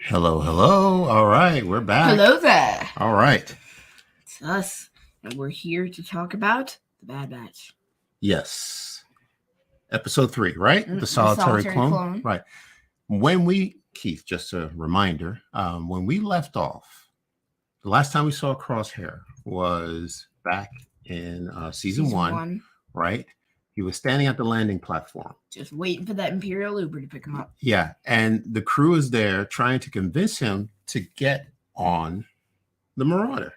Hello, hello. All right, we're back. Hello there. All right. It's us, and we're here to talk about the Bad Batch. Yes. Episode 3, right? The solitary clone. Right. Keith, just a reminder, when we left off, the last time we saw Crosshair was back in season one, right? He was standing at the landing platform. Just waiting for that Imperial Uber to pick him up. Yeah, and the crew is there trying to convince him to get on the Marauder.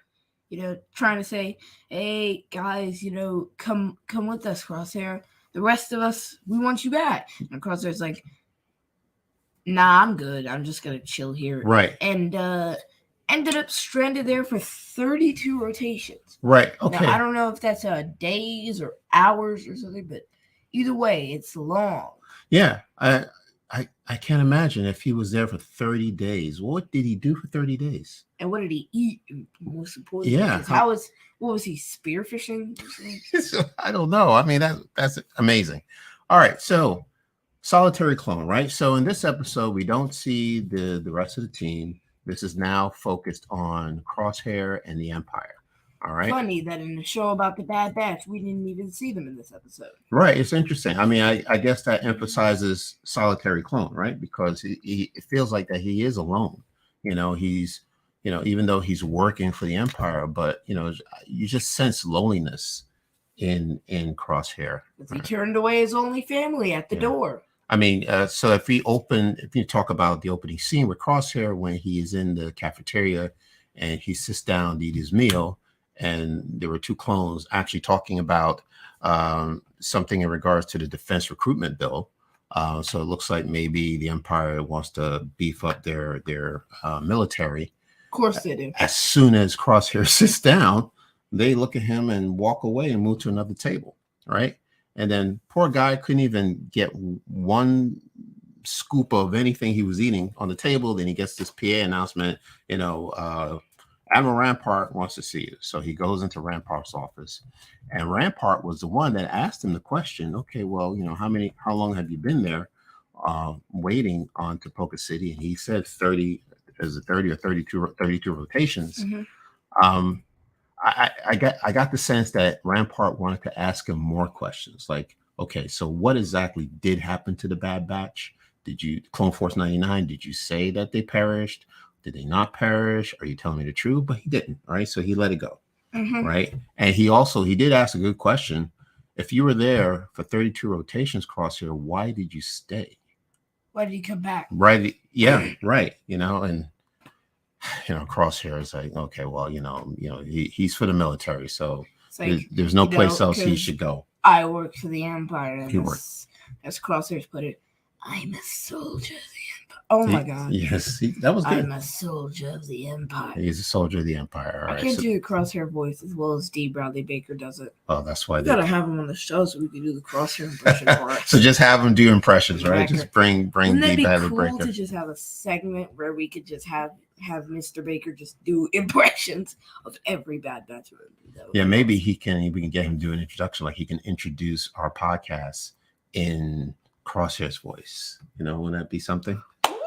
Trying to say, hey, guys, come with us, Crosshair. The rest of us, we want you back. And Crosshair's like, nah, I'm good. I'm just going to chill here. Right. And ended up stranded there for 32 rotations. Right. Okay. Now, I don't know if that's days or hours or something, but either way, it's long. Yeah. I can't imagine if he was there for 30 days. What did he do for 30 days? And what did he eat? Most importantly, yeah. What was he, spearfishing? I don't know. I mean, that's amazing. All right. So solitary clone, right? So in this episode, we don't see the rest of the team. This is now focused on Crosshair and the Empire. All right. Funny that in the show about the Bad Batch, we didn't even see them in this episode. Right. It's interesting. I mean, I guess that emphasizes solitary clone, right? Because it feels like that he is alone. He's, even though he's working for the Empire, but, you just sense loneliness in Crosshair. He turned away his only family at the door. I mean, so if you talk about the opening scene with Crosshair when he is in the cafeteria and he sits down to eat his meal, and there were two clones actually talking about something in regards to the defense recruitment bill. So it looks like maybe the Empire wants to beef up their military. Of course they do. As soon as Crosshair sits down, they look at him and walk away and move to another table, right? And then poor guy couldn't even get one scoop of anything he was eating on the table. Then he gets this PA announcement, Admiral Rampart wants to see you. So he goes into Rampart's office, and Rampart was the one that asked him the question, okay, well, how long have you been there waiting on Tipoca City? And he said 30 or 32 rotations. Mm-hmm. I got the sense that Rampart wanted to ask him more questions, like, okay, so what exactly did happen to the Bad Batch? Did you Clone Force 99? Did you say that they perished? Did they not perish? Are you telling me the truth? But he didn't, right? So he let it go, right? And he did ask a good question. If you were there for 32 rotations, Crosshair, why did you stay? Why did he come back? Right. Yeah. Right. And Crosshair is like, okay, well, he's for the military, so like, there's no place else he should go. I work for the Empire. As Crosshair's put it, I'm a soldier of the Empire. Oh my God! Yes, that was good. I'm a soldier of the Empire. He's a soldier of the Empire. All right, I can't do the Crosshair voice as well as D. Bradley Baker does it. Oh, that's why we gotta have him on the show so we can do the Crosshair impression for us. So just have him do impressions, right? Just bring D. Bradley Baker. Cool to just have a segment where we could just have Mr. Baker just do impressions of every Bad Batch movie. Yeah, maybe we can get him to do an introduction, like he can introduce our podcast in Crosshair's voice. Wouldn't that be something?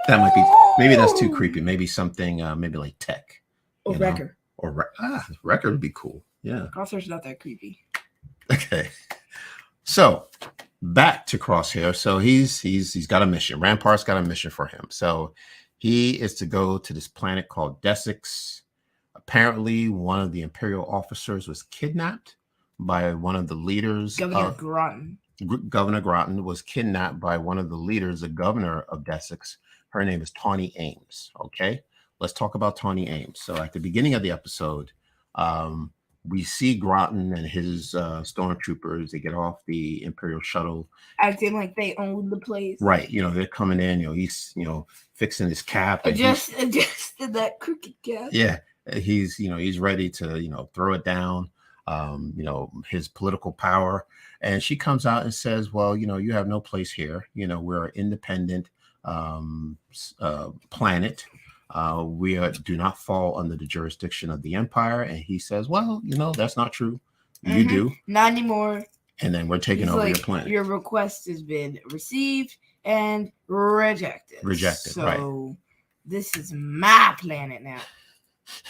That might be. Maybe that's too creepy. Maybe something. Maybe like Tech or Wrecker. Wrecker would be cool. Yeah. Crosshair's not that creepy. Okay. So back to Crosshair. So he's got a mission. Rampart's got a mission for him. So he is to go to this planet called Desix. Apparently, one of the Imperial officers was kidnapped by one of the leaders. Governor Grotton. Governor Grotton was kidnapped by one of the leaders, the Governor of Desix. Her name is Tawni Ames. Okay, let's talk about Tawni Ames. So at the beginning of the episode, we see Grotton and his stormtroopers. They get off the Imperial shuttle, acting like they own the place. Right. They're coming in. He's fixing his cap. Adjusted that crooked cap. Yeah, he's ready to throw it down. His political power. And she comes out and says, well, you have no place here. We're an independent planet. We do not fall under the jurisdiction of the Empire. And he says, well, that's not true. You do. Not anymore. And then we're taking over your planet. Your request has been received and rejected. Rejected, so, right. this is my planet now.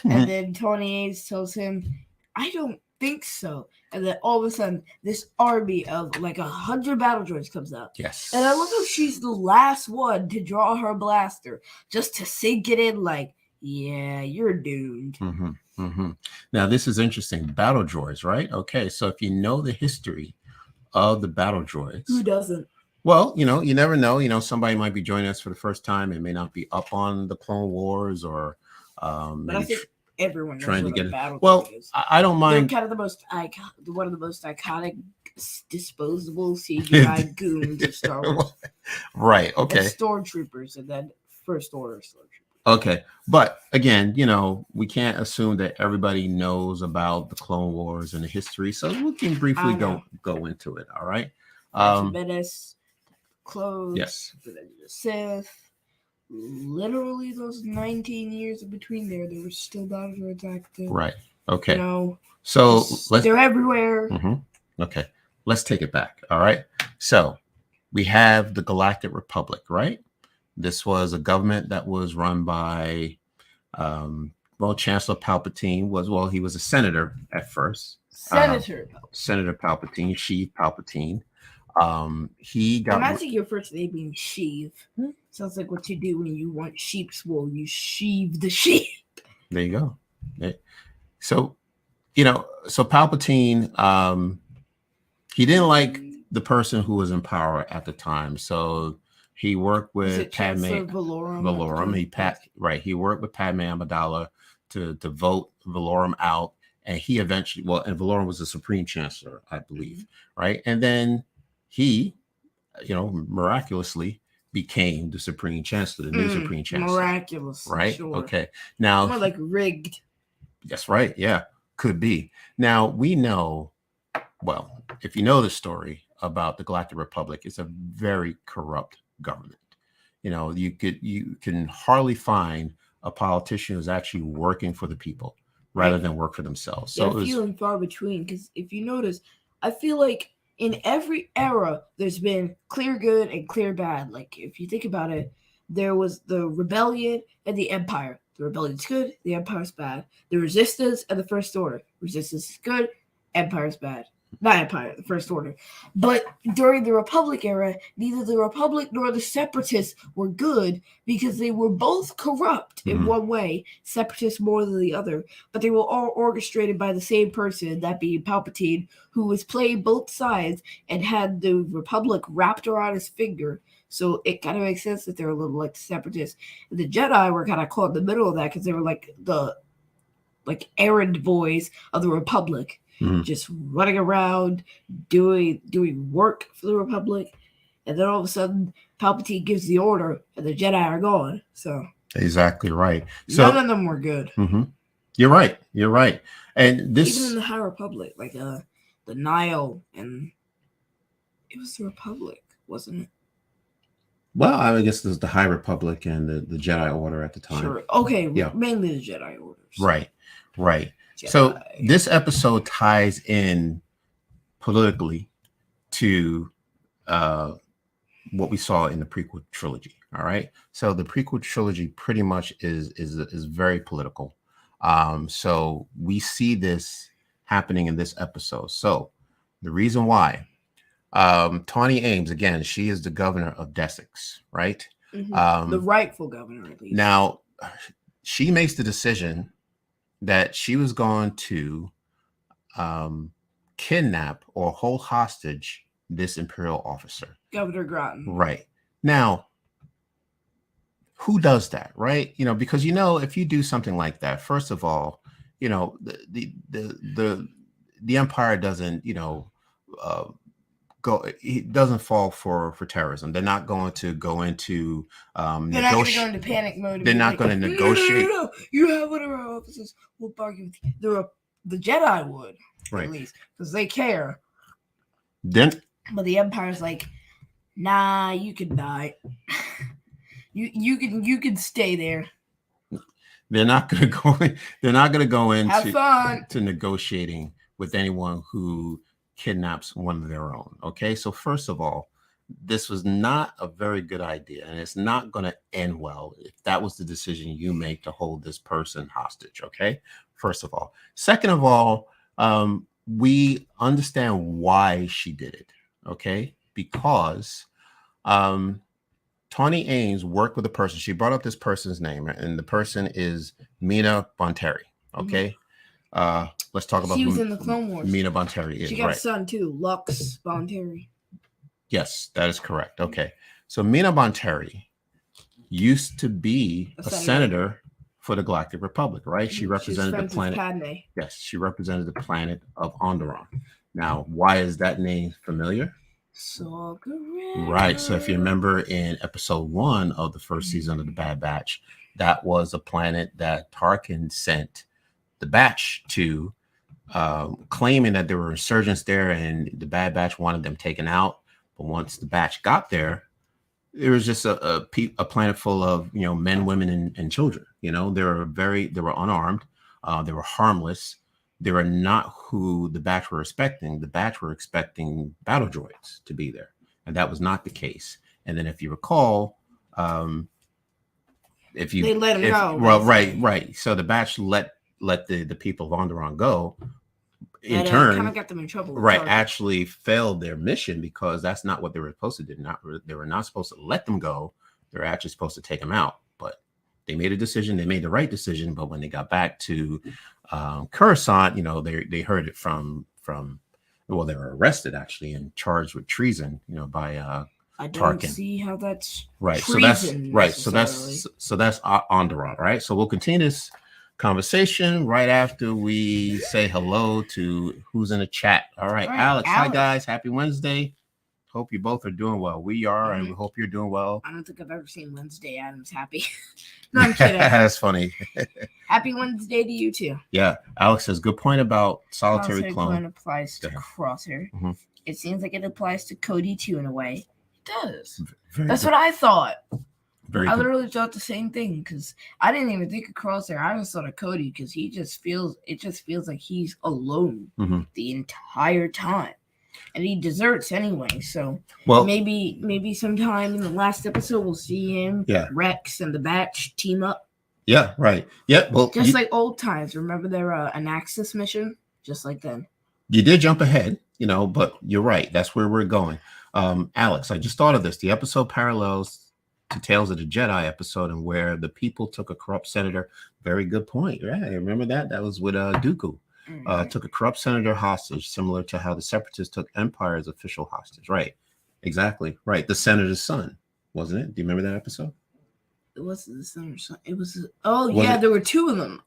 And then Tawni Ames tells him, I don't think so. And then all of a sudden, this army of like 100 battle droids comes out. Yes. And I love how she's the last one to draw her blaster, just to sink it in like, yeah, you're doomed. Now, this is interesting. Battle droids, right? Okay, so if you know the history of the battle droids. Who doesn't? Well, you never know. Somebody might be joining us for the first time and may not be up on the Clone Wars or but I think everyone knows trying what to get a battle well, droid is. I don't mind. They're kind of one of the most iconic disposable CGI goons of Star Wars. Right, okay. And stormtroopers and then First Order stormtroopers. Okay, but again, we can't assume that everybody knows about the Clone Wars and the history, so we can briefly go into it. All right. Menace, clones, yes, the Sith. Literally, those 19 years in between there were still battle droids active. Right. Okay. So they're everywhere. Okay, let's take it back. All right. So we have the Galactic Republic, right? This was a government that was run by, Chancellor Palpatine he was a senator at first. Senator Palpatine, Sheev Palpatine. He got. Imagine your first name being Sheev. Sounds like what you do when you want sheep's wool. You sheave the sheep. There you go. Okay. So, so Palpatine, he didn't like the person who was in power at the time. So he worked with Padme Valorum. He worked with Padme Amidala to vote Valorum out, and he eventually, and Valorum was the Supreme Chancellor, I believe, right? And then he, miraculously became the Supreme Chancellor, the new Supreme Chancellor. Miraculously, right? Sure. Okay, now more like rigged. That's right. Yeah, could be. Now we know. Well, if you know the story about the Galactic Republic, it's a very corrupt government. You can hardly find a politician who's actually working for the people rather than work for themselves. So few and far between. Because if you notice, I feel like in every era there's been clear good and clear bad. Like if you think about it, there was the rebellion and the empire. The rebellion's good, the empire's bad. The resistance and the First Order. Resistance is good, empire's bad. Not Empire, the First Order. But during the Republic era, neither the Republic nor the Separatists were good because they were both corrupt in one way, Separatists more than the other. But they were all orchestrated by the same person, that being Palpatine, who was playing both sides and had the Republic wrapped around his finger. So it kind of makes sense that they're a little like the Separatists. And the Jedi were kind of caught in the middle of that because they were like the errand boys of the Republic. Just running around, doing work for the Republic, and then all of a sudden, Palpatine gives the order, and the Jedi are gone. So exactly right. So none of them were good. You're right. And this even in the High Republic, like the Nile, and it was the Republic, wasn't it? Well, I guess there's the High Republic and the Jedi Order at the time. Sure. Okay. Yeah. Mainly the Jedi orders. Right. Jedi. So this episode ties in politically to what we saw in the prequel trilogy. All right. So the prequel trilogy pretty much is very political. So we see this happening in this episode. So the reason why Tawni Ames, again, she is the governor of Desix, right? The rightful governor, at least. Now, she makes the decision that she was going to kidnap or hold hostage this Imperial officer. Governor Grotton. Right. Now, who does that, right? Because, if you do something like that, first of all, the Empire doesn't, it doesn't fall for terrorism. They're not going to go into they're not going to go into panic mode. They're not going to negotiate. No. You have one of our officers. We'll bargain with you. The Jedi would, right, at least, because they care. Then, but the Empire's like, nah, you can die. you can stay there. They're not going to go. They're not going to go into negotiating with anyone who kidnaps one of their own. Okay, so first of all, this was not a very good idea, and it's not going to end well if that was the decision you make to hold this person hostage. Okay, first of all. Second of all, we understand why she did it. Okay, because Tawni Ames worked with a person. She brought up this person's name, and the person is Mina Bonteri. Okay. Let's talk about She was who in the Clone Wars. Mina Bonteri is. She got right. a son too, Lux Bonteri. Yes, that is correct. Okay. So Mina Bonteri used to be a senator for the Galactic Republic, right? She represented the planet. Padme. Yes, she represented the planet of Onderon. Now, why is that name familiar? Right. So if you remember in episode 1 of the first season of the Bad Batch, that was a planet that Tarkin sent the Batch to, claiming that there were insurgents there and the Bad Batch wanted them taken out. But once the Batch got there, it was just a planet full of, men, women, and children. They were unarmed. They were harmless. They were not who the Batch were expecting. The Batch were expecting battle droids to be there, and that was not the case. And then, if you recall, they let them go. Well, right. So the Batch let the people of Onderon go. In turn, kind of got them in trouble. Right, actually failed their mission because that's not what they were supposed to do. They were not supposed to let them go. They're actually supposed to take them out. But they made a decision. They made the right decision. But when they got back to Coruscant, they heard it from. Well, they were arrested actually and charged with treason. By I don't Tarkin. see how that's right. Treason So that's Onderon, right? So we'll continue this conversation right after we say hello to who's in the chat. All right, Alex. Hi guys, happy Wednesday. Hope you both are doing well. We are, and we hope you're doing well. I don't think I've ever seen Wednesday Adams happy. No, I'm kidding. That's funny. Happy Wednesday to you too. Yeah, Alex says good point about solitary clone applies to Crosshair. Mm-hmm. It seems like it applies to Cody too in a way. It does. That's what I thought. I literally thought the same thing because I didn't even think of Crosshair. I just thought of Cody because it just feels like he's alone the entire time, and he deserts anyway. So maybe sometime in the last episode we'll see him, Rex, and the Batch team up. Yeah, right. Yeah, well, just like old times. Remember their Anaxis mission? Just like then. You did jump ahead, but you're right. That's where we're going. Alex, I just thought of this. The episode parallels to Tales of the Jedi episode, and where the people took a corrupt senator. Very good point. Yeah, remember that? That was with Dooku. Took a corrupt senator hostage, similar to how the Separatists took Empire's official hostage. Right. Exactly. Right. The senator's son, wasn't it? Do you remember that episode? It wasn't the senator's son. It was. There were two of them.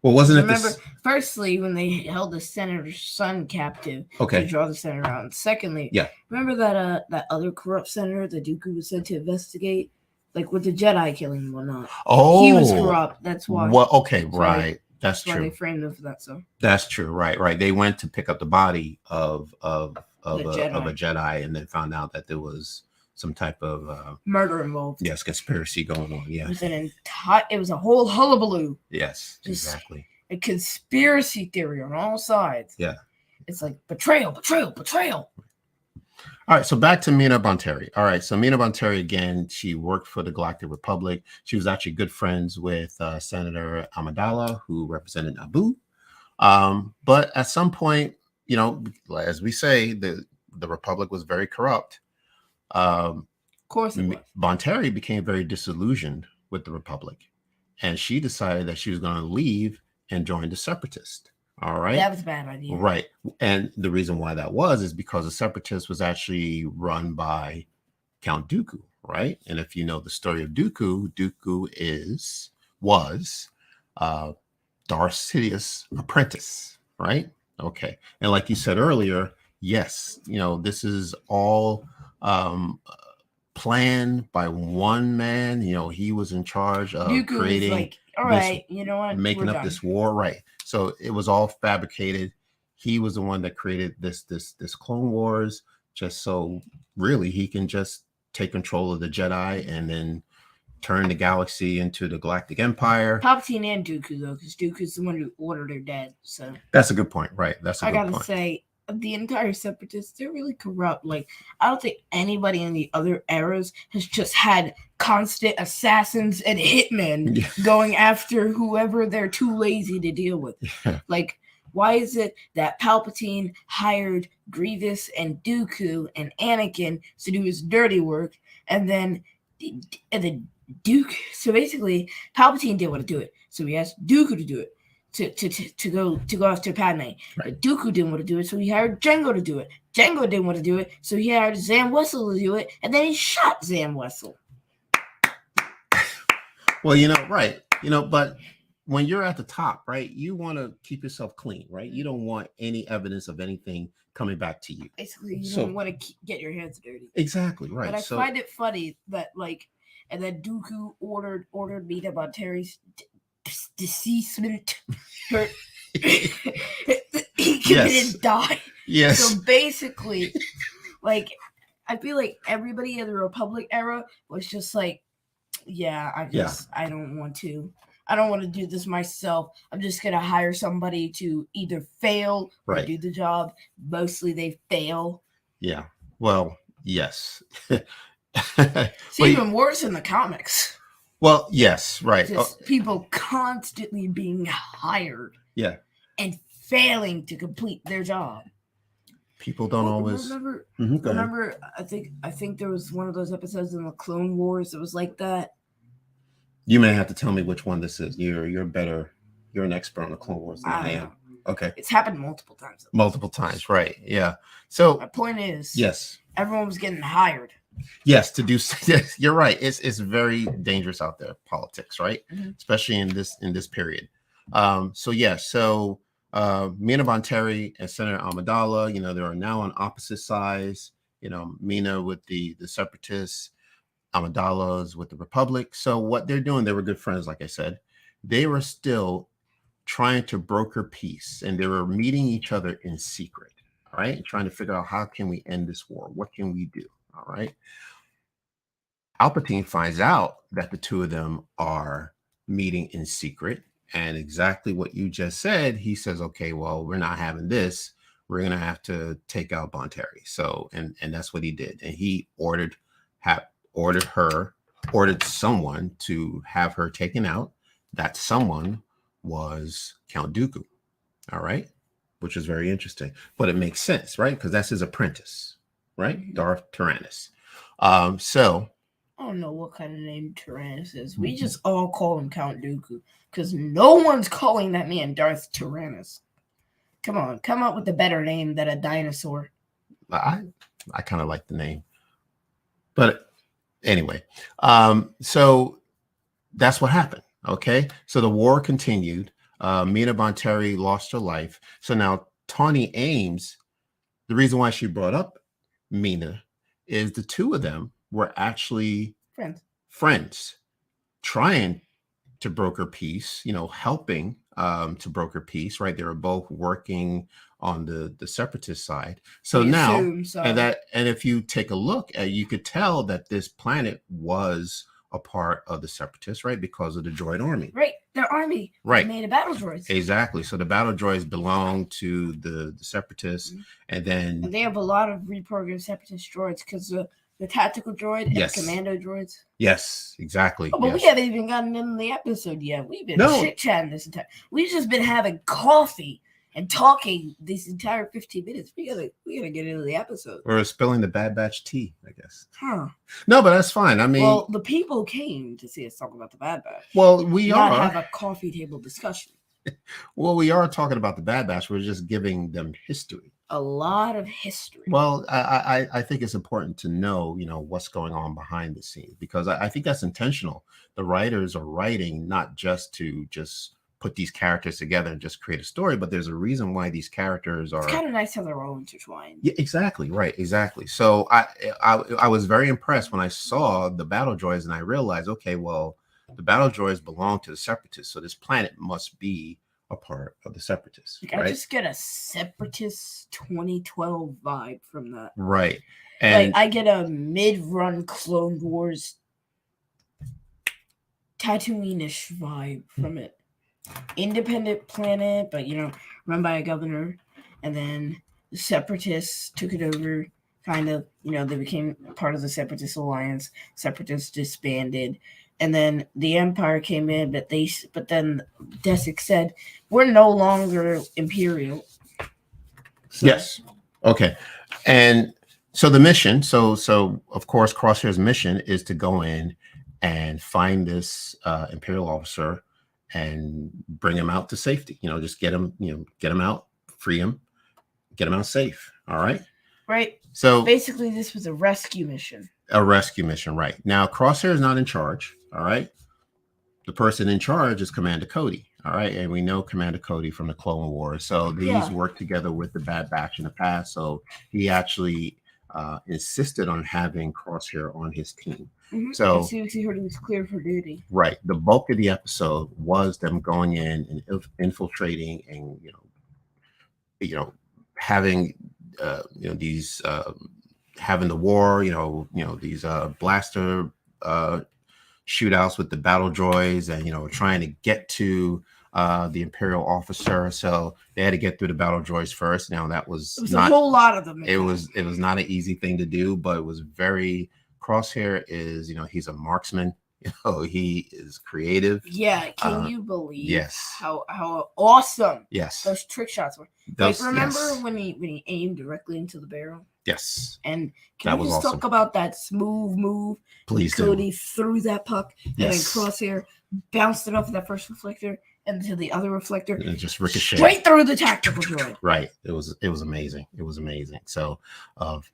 Well, wasn't it? Remember, firstly, when they held the senator's son captive to draw the senator out. And secondly, remember that other corrupt senator that Dooku was sent to investigate, like with the Jedi killing and whatnot. Oh, he was corrupt. That's why. Well, okay, right. That's true. Why they framed him for that. So that's true. Right. They went to pick up the body of a Jedi, and then found out that there was some type of murder involved. Yes, conspiracy going on. Yeah, it was a whole hullabaloo. Yes, exactly. A conspiracy theory on all sides. Yeah, it's like betrayal. All right, so back to Mina Bonteri. All right, so Mina Bonteri, again, she worked for the Galactic Republic. She was actually good friends with Senator Amidala, who represented Naboo. But at some point, as we say, the Republic was very corrupt. Of course it was. Bonteri became very disillusioned with the Republic, and she decided that she was going to leave and join the Separatist. All right. That was a bad idea. Right. And the reason why that is because the Separatist was actually run by Count Dooku, right? And if you know the story of Dooku, was Darth Sidious' apprentice, right? Okay. And like you said earlier, yes, this is all planned by one man. He was in charge of Dooku creating. Was like, all right, you know what? Making up this war, right? So it was all fabricated. He was the one that created this Clone Wars, just so really he can just take control of the Jedi and then turn the galaxy into the Galactic Empire. Palpatine and Dooku, though, because Dooku's the one who ordered her dead. So that's a good point, right? I gotta say, the entire Separatists, they're really corrupt. Like, I don't think anybody in the other eras has just had constant assassins and hitmen going after whoever they're too lazy to deal with. Like, why is it that Palpatine hired Grievous and Dooku and Anakin to do his dirty work, and then Duke? So basically, Palpatine didn't want to do it, so he asked Dooku to do it. To go after Padme. Right. But Dooku didn't want to do it, so he hired Jango to do it. Jango didn't want to do it, so he hired Zam Wessel to do it, and then he shot Zam Wessel. Well, right. But when you're at the top, right, you want to keep yourself clean, right? You don't want any evidence of anything coming back to you. Basically, you don't want to get your hands dirty. Exactly, right. But I find it funny that, like, and then Dooku ordered Mina Montari's deceasement. He couldn't die. Yes. So basically, like, I feel like everybody in the Republic era was just like, I don't want to do this myself. I'm just gonna hire somebody to either fail or do the job. Mostly they fail. Yeah. Well, yes. It's even worse in the comics. Well, yes, right. Just people constantly being hired. Yeah. And failing to complete their job. People don't always remember I think there was one of those episodes in the Clone Wars that was like that. You may have to tell me which one this is. You're better. You're an expert on the Clone Wars than I am. Okay. It's happened multiple times. Multiple times, right. Yeah. So my point is, yes, everyone was getting hired. Yes, to do. Yes, you're right. It's very dangerous out there, politics, right? Mm-hmm. Especially in this period. So Mina Montari and Senator Amidala, they are now on opposite sides. Mina with the Separatists, Amidala's with the Republic. So what they're doing, they were good friends, like I said. They were still trying to broker peace, and they were meeting each other in secret, right? Trying to figure out how can we end this war? What can we do? All right. Palpatine finds out that the two of them are meeting in secret, and exactly what you just said, he says, okay, well, we're not having this. We're going to have to take out Montari. So, and that's what he did. And he ordered someone to have her taken out. That someone was Count Dooku. All right. Which is very interesting, but it makes sense, right? Because that's his apprentice, right? Darth Tyrannus. So I don't know what kind of name Tyrannus is. We just all call him Count Dooku because no one's calling that man Darth Tyrannus. Come on, come up with a better name than a dinosaur. I kind of like the name, but anyway, so that's what happened. Okay, so the war continued. Mina Montari lost her life. So now Tawni Ames, the reason why she brought up Mina is the two of them were actually friends trying to broker peace, helping to broker peace, right? They were both working on the Separatist side. So now, and if you take a look at, you could tell that this planet was a part of the Separatists, right? Because of the droid army. Right. Their army made of battle droids. Exactly. So the battle droids belong to the Separatists. Mm-hmm. And they have a lot of reprogrammed Separatist droids because the tactical droid and the commando droids. Yes, exactly. Oh, but we haven't even gotten into the episode yet. We've been chit-chatting this entire. We've just been having coffee and talking this entire 15 minutes. We gotta get into the episode. Or spilling the Bad Batch tea, I guess. Huh. No, but that's fine. I mean, well, the people came to see us talk about the Bad Batch. Well, we not have a coffee table discussion. Well, we are talking about the Bad Batch. We're just giving them history. A lot of history. Well, I think it's important to know, what's going on behind the scenes, because I think that's intentional. The writers are writing not just to put these characters together and just create a story, but there's a reason why these characters are. It's kind of nice how they're all intertwined. Yeah, exactly. Right. Exactly. So I was very impressed when I saw the battle droids, and I realized, okay, well, the battle droids belong to the Separatists, so this planet must be a part of the Separatists. Right? I just get a Separatist 2012 vibe from that. Right. And I get a mid-run Clone Wars Tatooine-ish vibe from it. Independent planet, but run by a governor, and then the Separatists took it over. Kind of, they became part of the Separatist alliance. Separatists disbanded, and then the Empire came in. But then Desix said, "We're no longer Imperial." So, yes. Okay. And so the mission. So of course, Crosshair's mission is to go in and find this Imperial officer and bring him out to safety. Just get him out, free him, get him out safe. All right. Right. So basically, this was a rescue mission. A rescue mission, right? Now, Crosshair is not in charge. All right. The person in charge is Commander Cody. All right. And we know Commander Cody from the Clone Wars. So these worked together with the Bad Batch in the past. So he actually insisted on having Crosshair on his team. Mm-hmm. So as soon as he heard he was cleared for duty. Right. The bulk of the episode was them going in and infiltrating and, having, these, having the war, these blaster shootouts with the battle droids and, trying to get to the Imperial officer. So they had to get through the battle droids first. Now it was not a whole lot of them. It was not an easy thing to do, but it was very. Crosshair is, he's a marksman. He is creative. Yeah, can you believe? Yes. How awesome. Yes. Those trick shots were. Remember when he aimed directly into the barrel? Yes. And can we just talk about that smooth move? Please Cody threw that puck, yes. And then Crosshair bounced it off of that first reflector into the other reflector, and just ricocheted straight through the tactical droid. Right. It was amazing. It was amazing. So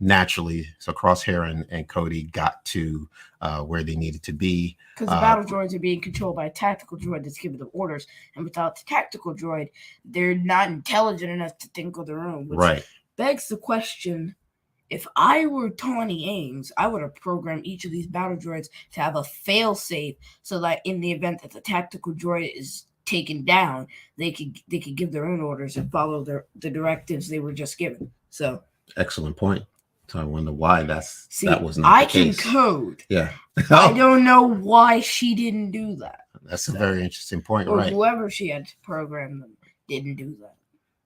naturally, Crosshair and Cody got to where they needed to be. Because the battle droids are being controlled by a tactical droid that's giving them orders. And without the tactical droid, they're not intelligent enough to think on their own. Which right. begs the question, if I were Tawni Ames, I would have programmed each of these battle droids to have a fail-safe so that in the event that the tactical droid is taken down, they could give their own orders and follow the directives they were just given. So excellent point. So I wonder why that was not I the case. can code. Yeah. I don't know why she didn't do that. That's a very interesting point, or right? Whoever she had to program them didn't do that.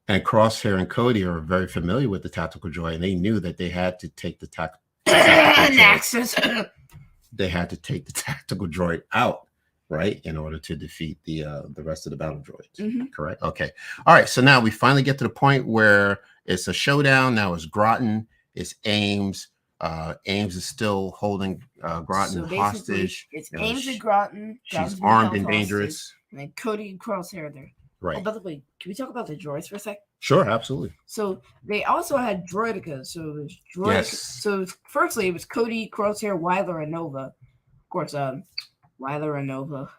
And Crosshair and Cody are very familiar with the tactical droid, and they knew that they had to take the tactical droid. They had to take the tactical droid out, right, in order to defeat the rest of the battle droids. Mm-hmm. Correct. Okay. All right. So now we finally get to the point where it's a showdown. Now it's Grotton. It's Ames. Ames is still holding Grotton hostage. It's Ames and Grotton. She's armed and dangerous. And then Cody and Crosshair there. Right. Oh, by the way, can we talk about the droids for a sec? Sure, absolutely. So they also had droidicas. So it was droidicas. Yes. So firstly, it was Cody, Crosshair, Wyler, and Nova. Of course, Wyler and Nova,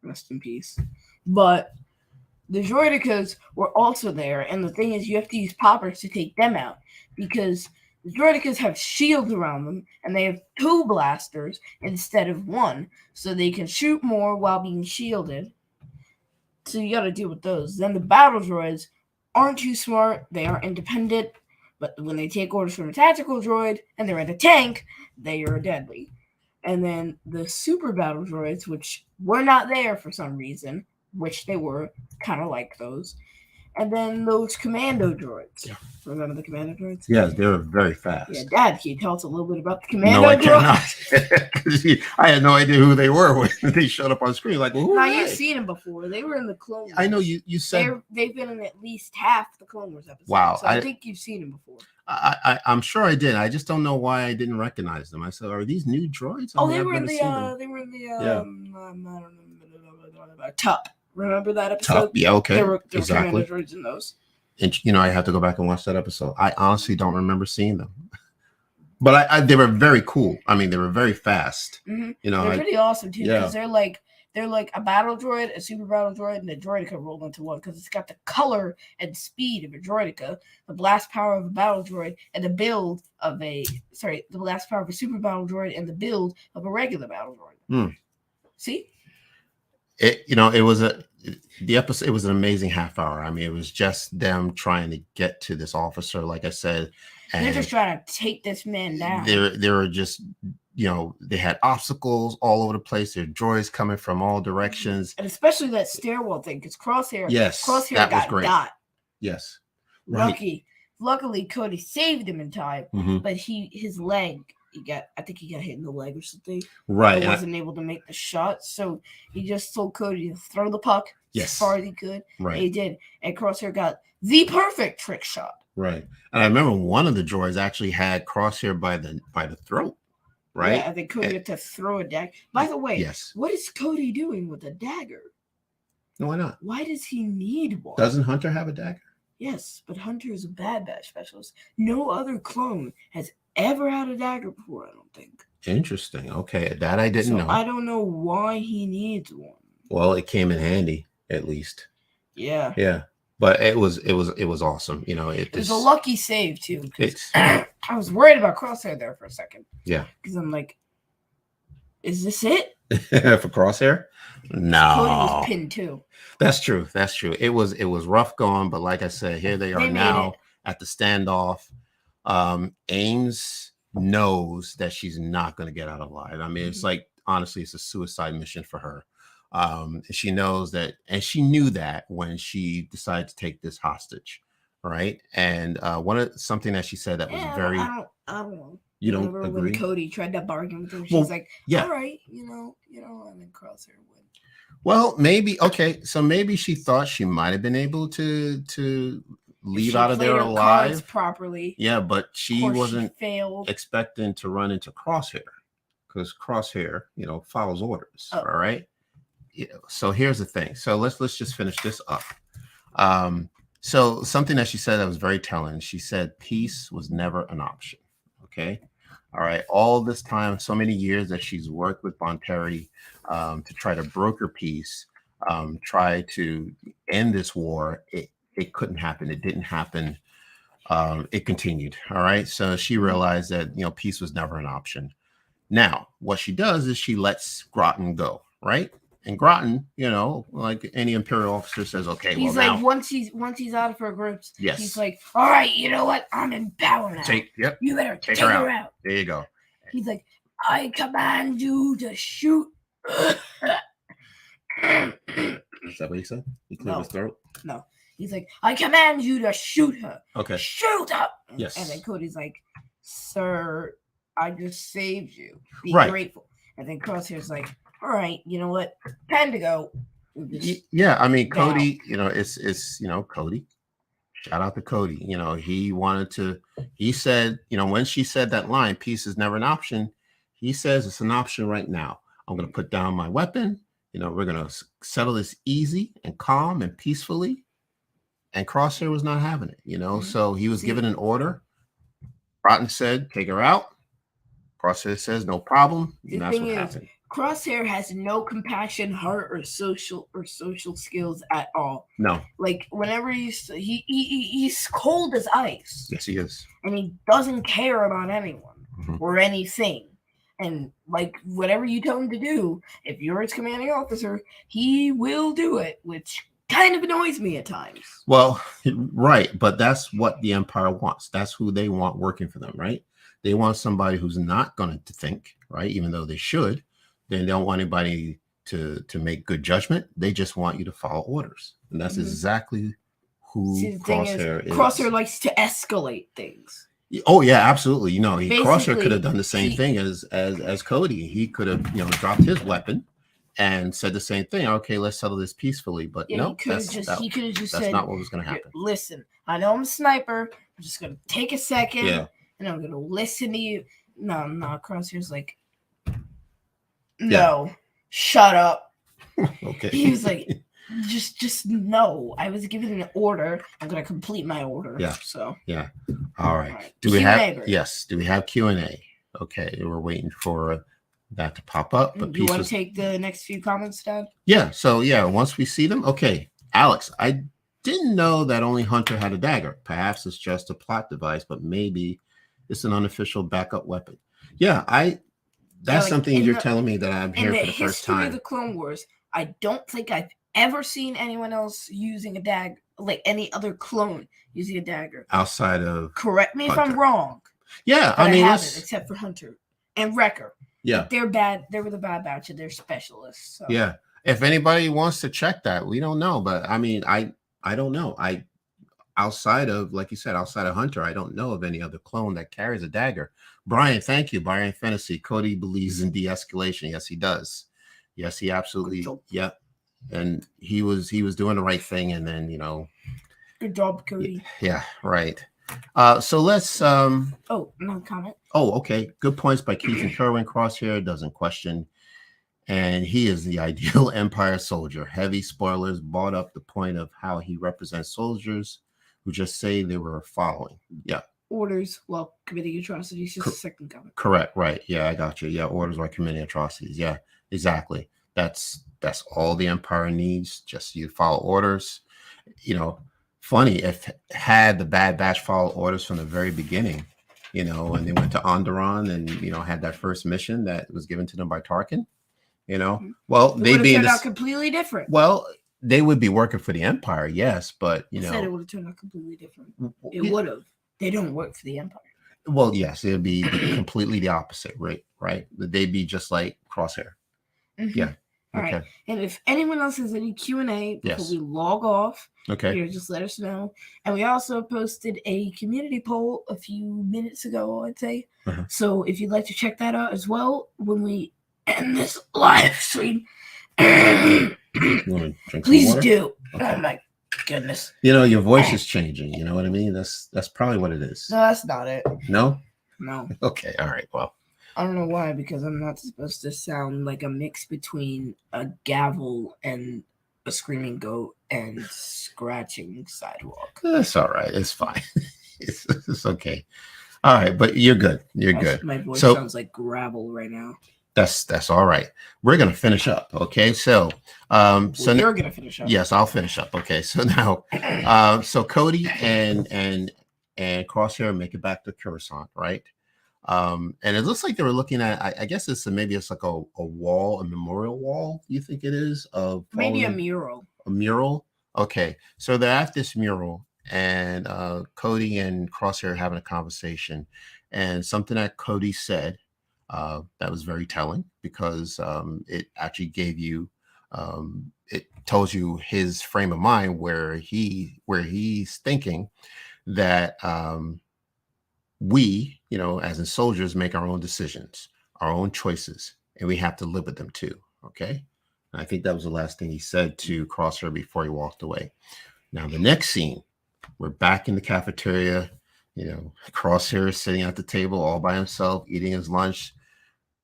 rest in peace. But the droidicas were also there, and the thing is, you have to use poppers to take them out because the droidicas have shields around them, and they have 2 blasters instead of 1, so they can shoot more while being shielded. So you got to deal with those. Then the battle droids aren't too smart. They are independent, but when they take orders from a tactical droid and they're in a tank, they are deadly. And then the super battle droids, which were not there for some reason, which they were kind of like those. And then those commando droids. Yeah. Remember the commando droids? Yes, they were very fast. Yeah, Dad, can you tell us a little bit about the commando droids? No, I cannot. I had no idea who they were when they showed up on screen. Like, well, who now, are you've they? seen them before. They were in the Clone Wars. I know you said. They've been in at least half the Clone Wars episodes. Wow. So I think you've seen them before. I'm sure I did. I just don't know why I didn't recognize them. I said, "Are these new droids?" They were in the Tup. Remember that episode? Tup. Yeah, okay. There were exactly. commando droids in those. And I have to go back and watch that episode. I honestly don't remember seeing them, but they were very cool. I mean, they were very fast. Mm-hmm. They're pretty awesome too because they're like a battle droid, a super battle droid, and a droidica rolled into one because it's got the color and speed of a droidica, the blast power of a battle droid, and the build of the blast power of a super battle droid and the build of a regular battle droid. See? It was it was an amazing half hour. I mean, it was just them trying to get to this officer, like I said. And they're just trying to take this man down. They were just, they had obstacles all over the place. There were droids coming from all directions. And especially that stairwell thing, because Crosshair got got great. Yes. Lucky. Luckily, Cody saved him in time, Mhm. but his leg, I think he got hit in the leg or something. Right. He wasn't able to make the shot, so he just told Cody to throw the puck as far as he could. Right. And he did, and Crosshair got the perfect trick shot. Right. And I remember one of the droids actually had Crosshair by the throat. Right. Yeah, I think Cody had to throw a dagger. By the way, yes. What is Cody doing with a dagger? No, why not? Why does he need one? Doesn't Hunter have a dagger? Yes, but Hunter is a bad batch specialist. No other clone has ever had a dagger before, I don't think. Interesting. Okay, that I didn't know. I don't know why he needs one. Well, it came in handy, at least. Yeah. Yeah. But it was awesome. You know, it was a lucky save too. It's I was worried about Crosshair there for a second. Yeah. Because I'm like, is this it? For Crosshair? No. Cody was pinned too. That's true. That's true. It was rough going, but like I said, here they are now at the standoff. Ames knows that she's not going to get out alive. I mean, it's like, honestly, it's a suicide mission for her. She knows that, and she knew that when she decided to take this hostage, right? And something that she said that was very. I don't know. You don't agree? When Cody tried to bargain with her, she's like, "All right, you know," and then Crosshair win. Well, maybe okay. So maybe she thought she might have been able to leave out of there alive properly. Yeah, but she wasn't expecting to run into Crosshair because Crosshair, follows orders. All right. Yeah, so here's the thing. So let's just finish this up. So something that she said that was very telling. She said peace was never an option. Okay. All right. All this time, so many years that she's worked with Bonteri to try to broker peace, try to end this war. It couldn't happen. It didn't happen. It continued. All right. So she realized that, peace was never an option. Now, what she does is she lets Grotton go. Right. And Grotton, like any Imperial officer says, okay, he's well, like, now, once he's out of her grips, yes, he's like, all right, you know what? I'm in power now. You better take her out. There you go. He's like, I command you to shoot. Is that what he said? He cleared his throat? No. He's like, I command you to shoot her. Okay. Shoot her. Yes. And then Cody's like, sir, I just saved you. Be grateful. And then Crosshair's like, all right, you know what? Time to go. Yeah, I mean, Cody, it's Cody. Shout out to Cody. He said, when she said that line, peace is never an option. He says it's an option right now. I'm going to put down my weapon. We're going to settle this easy and calm and peacefully. And Crosshair was not having it, so he was given an order. Grotton said, take her out. Crosshair says, no problem. And that's what happened. Crosshair has no compassion, heart, or social skills at all. No. Like whenever he's cold as ice. Yes, he is. And he doesn't care about anyone or anything. And like whatever you tell him to do, if you're his commanding officer, he will do it, which kind of annoys me at times. Well, right, but that's what the Empire wants. That's who they want working for them, right? They want somebody who's not going to think, right? Even though they should. They don't want anybody to make good judgment. They just want you to follow orders. And that's exactly who Crosshair is. Crosshair likes to escalate things. Oh, yeah, absolutely. Crosshair could have done the same thing as Cody. He could have, dropped his weapon and said the same thing. Okay, let's settle this peacefully. But no, he could have just said, not what was going to happen. Listen, I know I'm a sniper. I'm just going to take a second and I'm going to listen to you. No, Crosshair's like, no, shut up. Okay. He was like, just no. I was given an order. I'm gonna complete my order. Yeah. So yeah. All right. Do we have Q&A? Okay, we're waiting for that to pop up. But you want to take the next few comments, Dad? Yeah. So once we see them, okay. Alex, I didn't know that only Hunter had a dagger. Perhaps it's just a plot device, but maybe it's an unofficial backup weapon. Yeah, that's something you're telling me that I'm here for the first time. In the history of the Clone Wars, I don't think I've ever seen anyone else using a dagger, like any other clone using a dagger. Outside of Correct me Hunter. if I'm wrong. Yeah, I haven't, except for Hunter and Wrecker. Yeah. They're bad. They were the bad batch and they're specialists. So. Yeah. If anybody wants to check that, we don't know. But I mean, I don't know. outside of, like you said, outside of Hunter, I don't know of any other clone that carries a dagger. Brian, thank you. Brian Fantasy. Cody believes in de-escalation. Yes, he does. Yes, he absolutely. Yeah, and he was doing the right thing, and then good job, Cody. Yeah, right. So let's. Oh, no comment. Oh, okay. Good points by Keith and Kerwin. Crosshair doesn't question. And he is the ideal Empire soldier. Heavy spoilers brought up the point of how he represents soldiers who just say they were following. Yeah. Orders while committing atrocities. Just a second comment. Correct. Right. Yeah, I got you. Yeah, orders while committing atrocities. Yeah, exactly. That's all the Empire needs. Just you follow orders. Funny if had the Bad Batch follow orders from the very beginning, and they went to Onderon and had that first mission that was given to them by Tarkin. Well, they'd be out completely different. Well, they would be working for the Empire, yes, but said it would have turned out completely different. It would have. They don't work for the Empire. Well, yes, it would be completely the opposite, right? Right. They'd be just like Crosshair. Mm-hmm. Yeah. All right. And if anyone else has any Q&A before we log off, just let us know. And we also posted a community poll a few minutes ago, I'd say. Uh-huh. So if you'd like to check that out as well, when we end this live stream, please do. Okay. Oh my goodness. Your voice is changing. You know what I mean? That's probably what it is. No, that's not it. No? No. Okay. All right. Well. I don't know why, because I'm not supposed to sound like a mix between a gavel and a screaming goat and scratching sidewalk. That's all right. It's fine. It's okay. All right, but you're good. You're good. My voice sounds like gravel right now. That's all right. We're gonna finish up. Okay, so you're gonna finish up. Yes, I'll finish up. Okay, so now, so Cody and Crosshair make it back to Coruscant, right? And it looks like they were looking at. I guess it's like a wall, a memorial wall. You think it is of maybe a mural? A mural. Okay, so they're at this mural, and Cody and Crosshair are having a conversation, and something that Cody said that was very telling, because it actually gave you, it tells you his frame of mind, where he's thinking that we, as in soldiers, make our own decisions, our own choices, and we have to live with them too. Okay. And I think that was the last thing he said to Crosshair before he walked away. Now, the next scene, we're back in the cafeteria. Crosshair is sitting at the table all by himself, eating his lunch.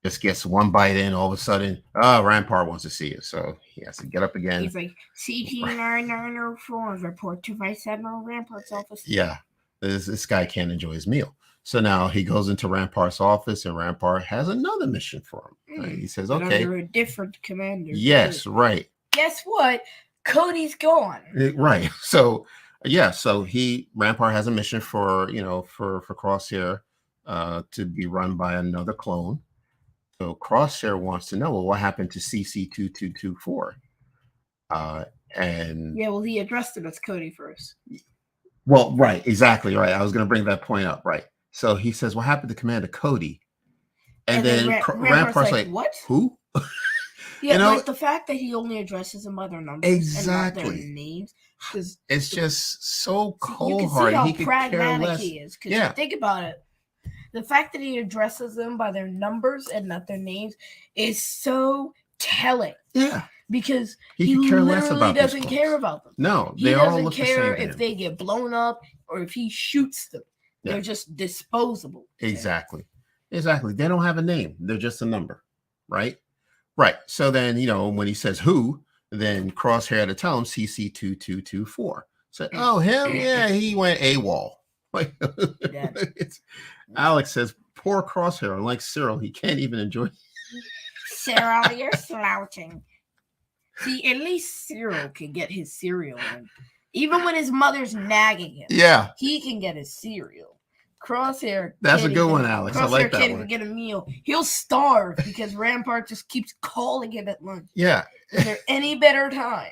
Just gets one bite in, all of a sudden, Rampart wants to see you. So he has to get up again. He's like, CT-9904, report to Vice Admiral Rampart's office. Yeah. This guy can't enjoy his meal. So now he goes into Rampart's office, and Rampart has another mission for him. Right? He says, okay. Under a different commander. Yes, right. Guess what? Cody's gone. Right. So, yeah. So Rampart has a mission for Crosshair to be run by another clone. So Crosshair wants to know, well, what happened to CC-2224? And yeah, well, he addressed it as Cody first. Well, right, exactly right. I was going to bring that point up, right? So he says, "What happened to Commander Cody?" And then Rampart's like, "What? Who?" Yeah, like the fact that he only addresses them by their numbers exactly and not their names, because it's just so cold-hearted. You can see how pragmatic he is. Because you think about it, the fact that he addresses them by their numbers and not their names is so telling. Yeah. Because he literally doesn't care about them. No, he doesn't care if they get blown up or if he shoots them. Yeah. They're just disposable. Exactly. They don't have a name. They're just a number, right? Right. So then, when he says who, then Crosshair had to tell him CC-2224. So, oh, him? Yeah, he went AWOL. Alex says, poor Crosshair, unlike Cyril, he can't even enjoy. Cyril, you're slouching. See, at least Cyril can get his cereal in. Even when his mother's nagging him. Yeah. He can get his cereal. Crosshair. That's a good one, Alex. I like that one. Crosshair can't even get a meal. He'll starve because Rampart just keeps calling him at lunch. Yeah. Is there any better time?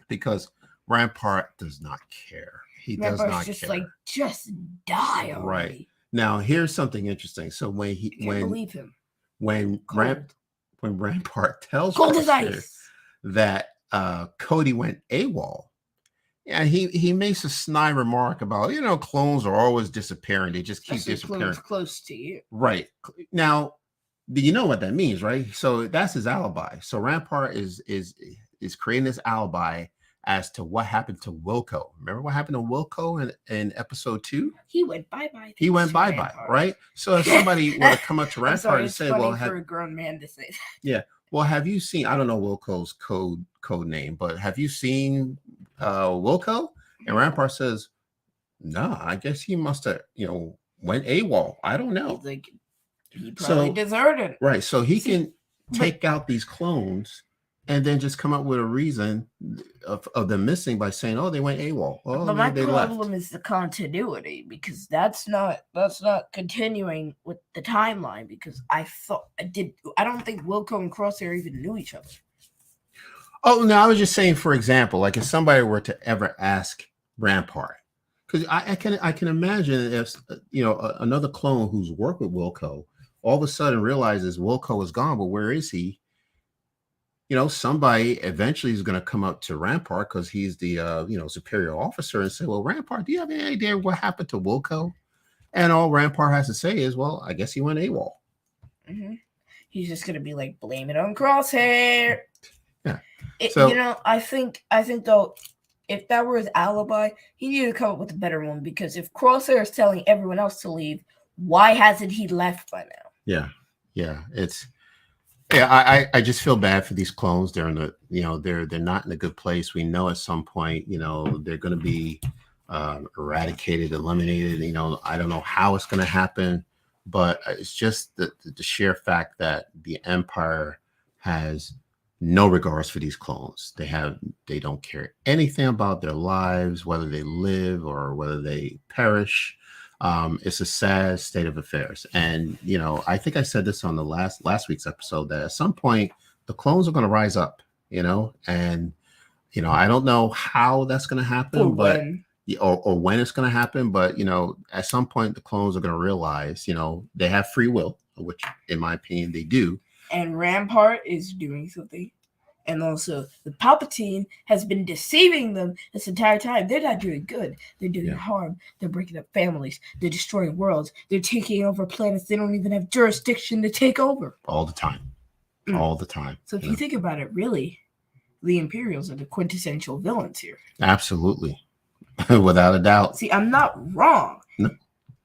Because Rampart does not care. He does not just care. Like, just die already. Right. Now, here's something interesting. So when believe him. When Rampart tells Cold as ice. that Cody went AWOL, Yeah, he makes a snide remark about, clones are always disappearing. They just keep Especially disappearing. clones close to you. Right. Now, do you know what that means, right? So that's his alibi. So Rampart is creating this alibi as to what happened to Wilco. Remember what happened to Wilco in episode 2? He went bye-bye. He went bye-bye, right? So if somebody were to come up to I'm Rampart sorry, and it's say, funny well, for a grown man to say that. yeah, well, have you seen, I don't know Wilco's code name, but have you seen Wilco? And Rampart says, no, I guess he must have, went AWOL. I don't know. He's like, he probably deserted. Right. So he can take out these clones and then just come up with a reason of them missing by saying, oh, they went AWOL. Oh, but my they problem left. is the continuity, because that's not continuing with the timeline, because I don't think Wilco and Crosshair even knew each other. Oh, no, I was just saying, for example, like if somebody were to ever ask Rampart, because I can imagine if another clone who's worked with Wilco all of a sudden realizes Wilco is gone, but where is he? Somebody eventually is going to come up to Rampart because he's the superior officer and say, well, Rampart, do you have any idea what happened to Wilco? And all Rampart has to say is, well, I guess he went AWOL. Mm-hmm. He's just going to be like, blame it on Crosshair. Yeah. I think though, if that were his alibi, he needed to come up with a better one, because if Crosshair is telling everyone else to leave, why hasn't he left by now? Yeah. I just feel bad for these clones. They're they're not in a good place. We know at some point, they're going to be eradicated, eliminated. I don't know how it's going to happen, but it's just the sheer fact that the Empire has no regards for these clones. They don't care anything about their lives, whether they live or whether they perish. It's a sad state of affairs. And, I think I said this on the last week's episode, that at some point the clones are going to rise up, and, I don't know how that's going to happen, or when it's going to happen. But, at some point the clones are going to realize, they have free will, which in my opinion, they do. And Rampart is doing something. And also, the Palpatine has been deceiving them this entire time. They're not doing good. They're doing harm. They're breaking up families. They're destroying worlds. They're taking over planets they don't even have jurisdiction to take over. All the time. All the time. So if you think about it, really, the Imperials are the quintessential villains here. Absolutely. Without a doubt. See, I'm not wrong. No.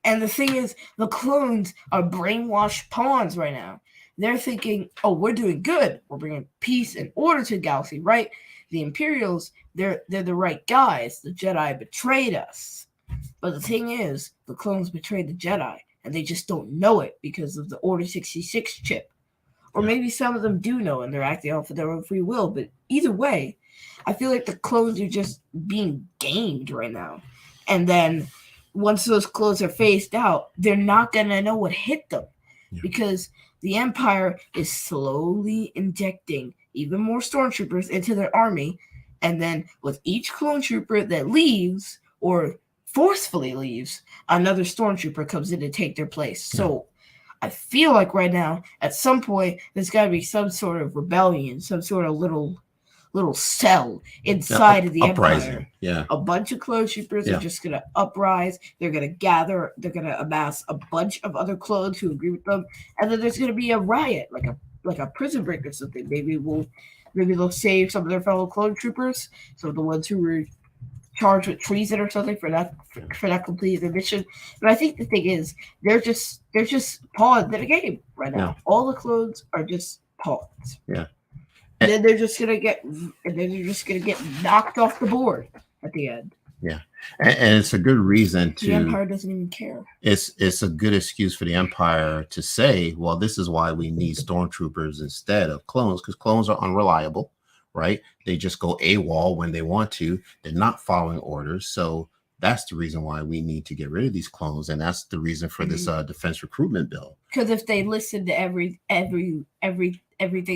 And the thing is, the clones are brainwashed pawns right now. They're thinking, oh, we're doing good. We're bringing peace and order to the galaxy, right? The Imperials, they're the right guys. The Jedi betrayed us. But the thing is, the clones betrayed the Jedi, and they just don't know it because of the Order 66 chip. Or maybe some of them do know, and they're acting off of their own free will. But either way, I feel like the clones are just being gamed right now. And then once those clones are phased out, they're not going to know what hit them. Yeah. Because the Empire is slowly injecting even more stormtroopers into their army. And then with each clone trooper that leaves or forcefully leaves, another stormtrooper comes in to take their place. Yeah. So I feel like right now, at some point, there's got to be some sort of rebellion, some sort of little cell inside of the uprising. Empire. Yeah. A bunch of clone troopers are just going to uprise. They're going to gather. They're going to amass a bunch of other clones who agree with them. And then there's going to be a riot, like a prison break or something. Maybe they'll save some of their fellow clone troopers. So the ones who were charged with treason or something for not completing their mission. But I think the thing is, they're just pawns in a game right now. Yeah. All the clones are just pawns. Yeah. And then they're just gonna get knocked off the board at the end. Yeah, and it's a good reason to. The Empire doesn't even care. It's a good excuse for the Empire to say, well, this is why we need stormtroopers instead of clones, because clones are unreliable, right? They just go AWOL when they want to. They're not following orders, so that's the reason why we need to get rid of these clones, and that's the reason for this defense recruitment bill. Because if they listened to everything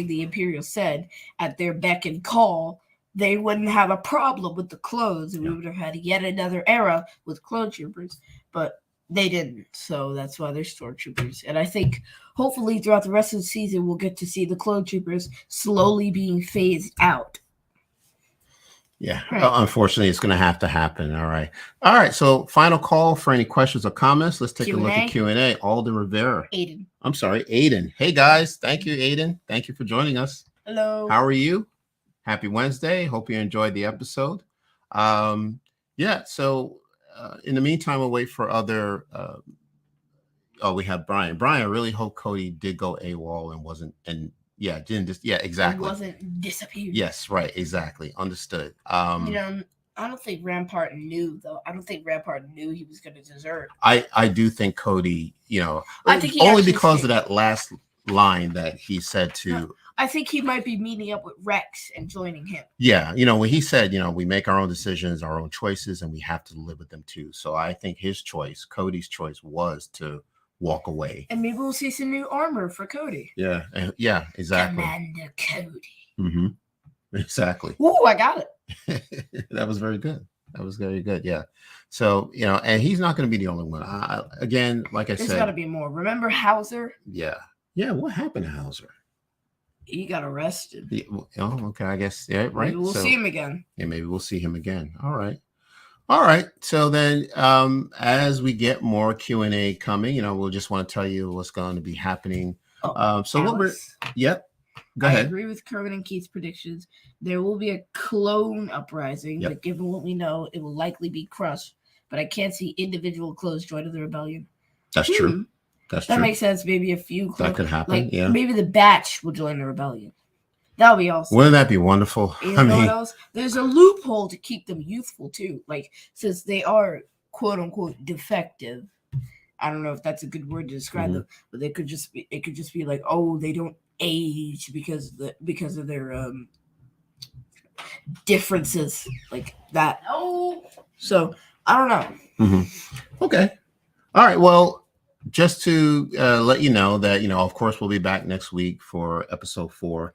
the Imperial said at their beck and call, they wouldn't have a problem with the clones, and we would have had yet another era with clone troopers. But they didn't, so that's why they're stormtroopers. And I think hopefully throughout the rest of the season, we'll get to see the clone troopers slowly being phased out. Yeah. Right. Unfortunately, it's going to have to happen. All right. All right. So, final call for any questions or comments. Let's take a look at Q&A. Alden Rivera. Aiden. I'm sorry, Aiden. Hey, guys. Thank you, Aiden. Thank you for joining us. Hello. How are you? Happy Wednesday. Hope you enjoyed the episode. Yeah. So, in the meantime, we'll wait for other. We have Brian. Brian, I really hope Cody did go AWOL and wasn't. And yeah, didn't just. Yeah, exactly. It wasn't disappeared. Yes. Right. Exactly. Understood. I don't think Rampart knew, though. I don't think Rampart knew he was going to desert. I do think Cody, I think he only actually because stayed. of that last line that he said to. No, I think he might be meeting up with Rex and joining him. Yeah, when he said, we make our own decisions, our own choices, and we have to live with them too. So I think his choice, Cody's choice, was to walk away. And maybe we'll see some new armor for Cody. Yeah, yeah, exactly. Commander Cody. Mm-hmm. Exactly. Ooh, I got it. That was very good. That was very good. Yeah. So, and he's not going to be the only one. Again, like I said. There's got to be more. Remember Hauser? Yeah. Yeah. What happened to Hauser? He got arrested. Yeah, oh, okay. I guess. Yeah, right. Maybe we'll see him again. Yeah, maybe we'll see him again. All right. All right. So then, as we get more Q&A coming, we'll just want to tell you what's going to be happening. So what we're. Yep. Go ahead. I agree with Kerwin and Keith's predictions. There will be a clone uprising, but given what we know, it will likely be crushed. But I can't see individual clones joining the rebellion. That's true. That makes sense. Maybe a few clones. That could happen. Yeah. Maybe the batch will join the rebellion. That would be awesome. Wouldn't that be wonderful? You know what else? There's a loophole to keep them youthful too. Like, since they are quote unquote defective. I don't know if that's a good word to describe them, but it could just be like, oh, they don't age because of their differences like that. Oh, so I don't know. Mm-hmm. Okay. All right. Well, just to let you know that, of course, we'll be back next week for episode 4.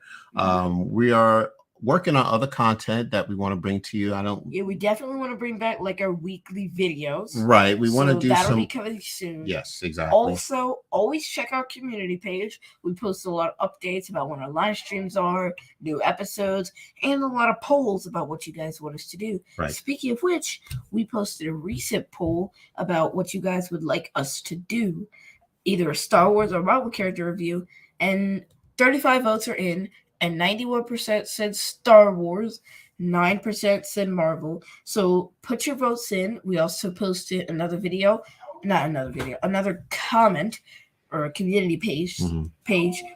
We are working on other content that we want to bring to you. We definitely want to bring back like our weekly videos. Right. We want to do that'll be coming soon. Yes, exactly. Also, always check our community page. We post a lot of updates about when our live streams are, new episodes, and a lot of polls about what you guys want us to do. Right. Speaking of which, we posted a recent poll about what you guys would like us to do, either a Star Wars or Marvel character review, and 35 votes are in. And 91% said Star Wars, 9% said Marvel. So put your votes in. We also posted another comment or a community page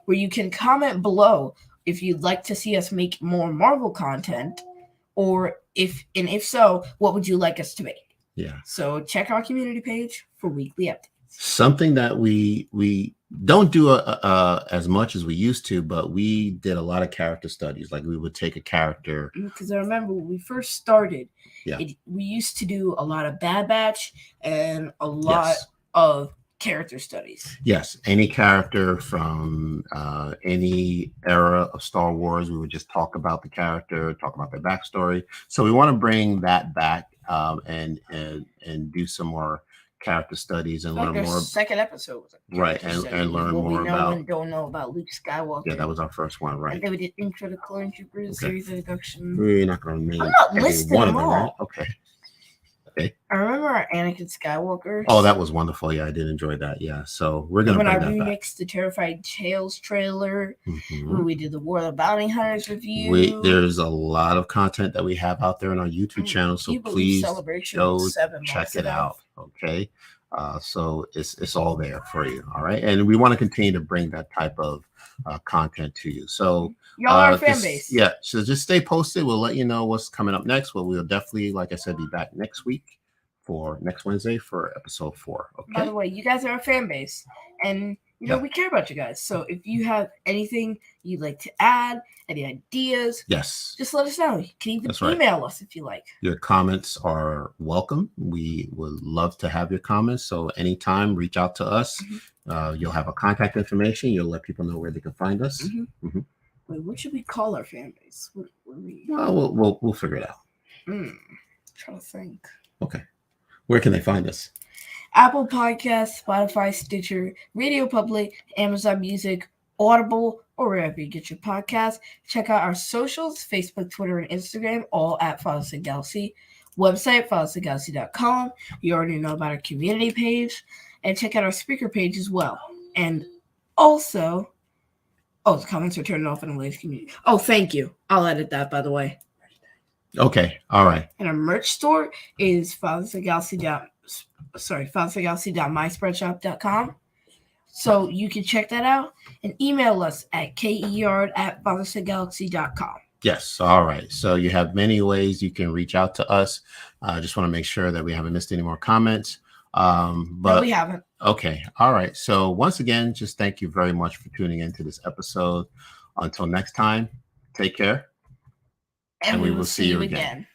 where you can comment below if you'd like to see us make more Marvel content, or if so, what would you like us to make? Yeah. So check our community page for weekly updates. Something that we don't do as much as we used to, but we did a lot of character studies. Like, we would take a character. Because I remember when we first started, we used to do a lot of Bad Batch and a lot of character studies. Yes, any character from any era of Star Wars, we would just talk about the character, talk about their backstory. So we want to bring that back and do some more character studies and learn more. Second episode was right, and learn more about. And don't know about Luke Skywalker. Yeah, that was our first one, right? And then we did Intro to Clone Troopers, series introduction. We're not going to name. I'm not listing them all. Right? Okay. I remember our Anakin Skywalker. Oh, that was wonderful. Yeah, I did enjoy that. Yeah, so we're gonna. When I remixed the Terrified Tales trailer, when we did the War of the Bounty Hunters review. There's a lot of content that we have out there on our YouTube channel, so please go check it out. Okay, so it's all there for you. All right, and we want to continue to bring that type of content to you. So y'all are our fan base. Yeah, so just stay posted. We'll let you know what's coming up next. Well, we'll definitely, like I said, be back next week for next Wednesday for episode 4. Okay. By the way, you guys are our fan base, and we care about you guys. So if you have anything you'd like to add, any ideas, just let us know. You can even email us if you like. Your comments are welcome. We would love to have your comments. So anytime, reach out to us. You'll have our contact information. You'll let people know where they can find us. Wait, what should we call our fan base? Well, we'll figure it out. Trying to think. Okay. Where can they find us? Apple Podcasts, Spotify, Stitcher, Radio Public, Amazon Music, Audible, or wherever you get your podcast. Check out our socials, Facebook, Twitter, and Instagram, all at Father Said Galaxy. Website, fathersaidgalaxy.com. You already know about our community page. And check out our speaker page as well. And also, the comments are turned off in the latest community. Oh, thank you. I'll edit that, by the way. Okay. All right. And our merch store is fathersaidgalaxy.myspreadshop.com. So you can check that out and email us at keyard@fathersaidgalaxy.com. Yes. All right. So you have many ways you can reach out to us. I just want to make sure that we haven't missed any more comments. But no, we haven't. Okay. All right. So once again, just thank you very much for tuning into this episode. Until next time, take care. And we will see you again.